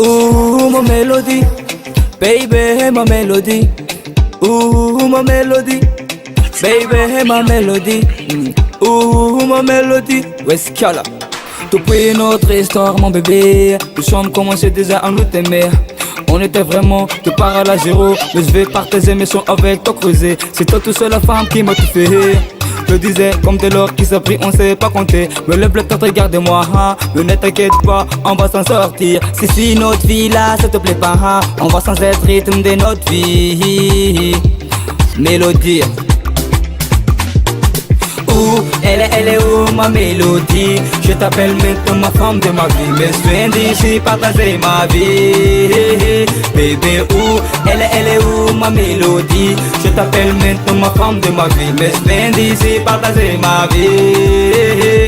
Ooh, my melody, baby, my melody. Ooh, my melody, baby, my melody. Ooh, ma mélodie, Westkala. Depuis notre histoire, mon bébé, nous sommes commencé déjà à nous aimer. On était vraiment de par à la zéro, mais je vais partager mes sons avec toi creusé. C'est toi tout seul la femme qui m'a tout fait. Je disais comme de l'or qui s'est pris, on sait pas compter. Me lève le tête, regarde-moi, hein. Mais ne t'inquiète pas, on va s'en sortir. Si notre vie là, ça te plaît pas, hein. On va sans être rythme de notre vie. Mélodie. Elle est où ma mélodie? Je t'appelle maintenant ma femme de ma vie. Mais je viens d'ici partager ma vie. Bébé où? Elle est où ma mélodie? Je t'appelle maintenant ma femme de ma vie. Mais je viens d'ici partager ma vie.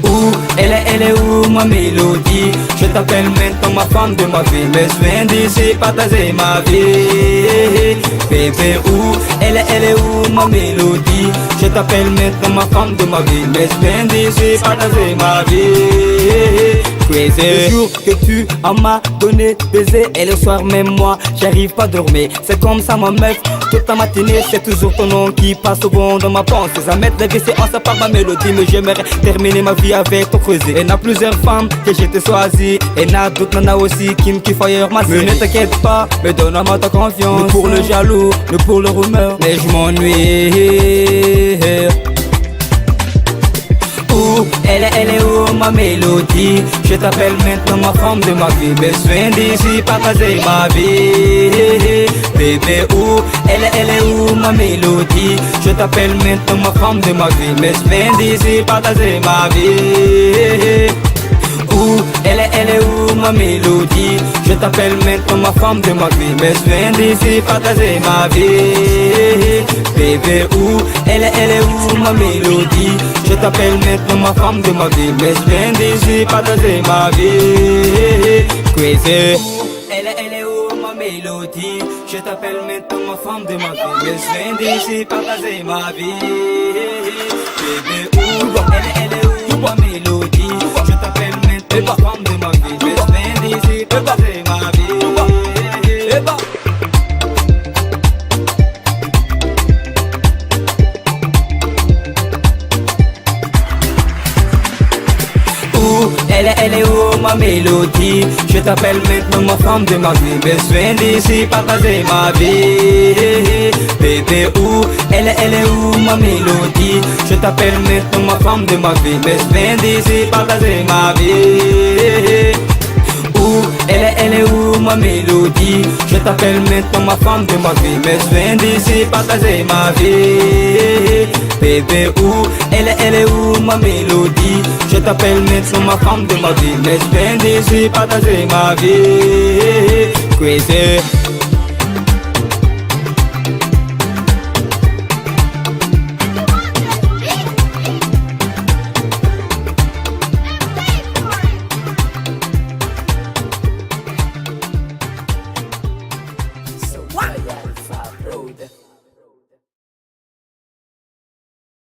Où? Elle est où ma mélodie? Je t'appelle maintenant ma femme de ma vie. Mais je viens d'ici partager ma vie. Bébé où? Elle est où ma mélodie? Je t'appelle maintenant ma femme de ma vie. Mais je viens d'ici partager ma vie. Crazy. Le jour que tu m'as donné baiser et le soir même moi j'arrive pas à dormir. C'est comme ça ma meuf, toute la matinée c'est toujours ton nom qui passe au bon dans ma pensée. Ça m'aide la vie, c'est en ça par ma mélodie. Mais j'aimerais terminer ma vie avec ton creusé. Et n'a plusieurs femmes que j'ai été choisi. Et n'a d'autres nana aussi qui me kiffent ailleurs ma. Mais ne t'inquiète pas, mais donne-moi ta confiance. Ne pour le jaloux, ne pour le rumeur. Mais je m'ennuie. Où? Elle est où ma mélodie? Je t'appelle maintenant ma femme de ma vie. Mais je viens d'ici partager ma vie. Bébé où? Elle est où ma mélodie? Je t'appelle maintenant ma femme de ma vie. Mais je viens d'ici partager ma vie. Où? Elle est où ma mélodie? Je t'appelle maintenant ma femme de ma vie. Mais je viens d'ici partager ma vie. Bébé où? Elle est où ma mélodie? Je t'appelle maintenant ma femme de ma vie. Mais je viens d'ici partager ma vie. Crazy. Elle est où ma mélodie? Je t'appelle maintenant ma femme de ma vie. Mais je viens d'ici partager ma vie. Bébé où? Elle est où ma mélodie? Je t'appelle maintenant ma femme de ma vie. Mais je viens d'ici partager ma vie. Elle est où ma mélodie? Je t'appelle maintenant ma femme de ma vie. Mais je viens d'ici partager ma vie. Bébé où? Elle est où ma mélodie? Je t'appelle maintenant ma femme de ma vie. Mais je viens d'ici partager ma vie. Où? Elle est où ma mélodie? Je t'appelle maintenant ma femme de ma vie. Mais je viens d'ici partager ma vie. Bébé où? Elle est où ma mélodie? Je t'appelle maintenant ma femme de ma vie. Mais je viens d'ici partager ma vie. Crazy.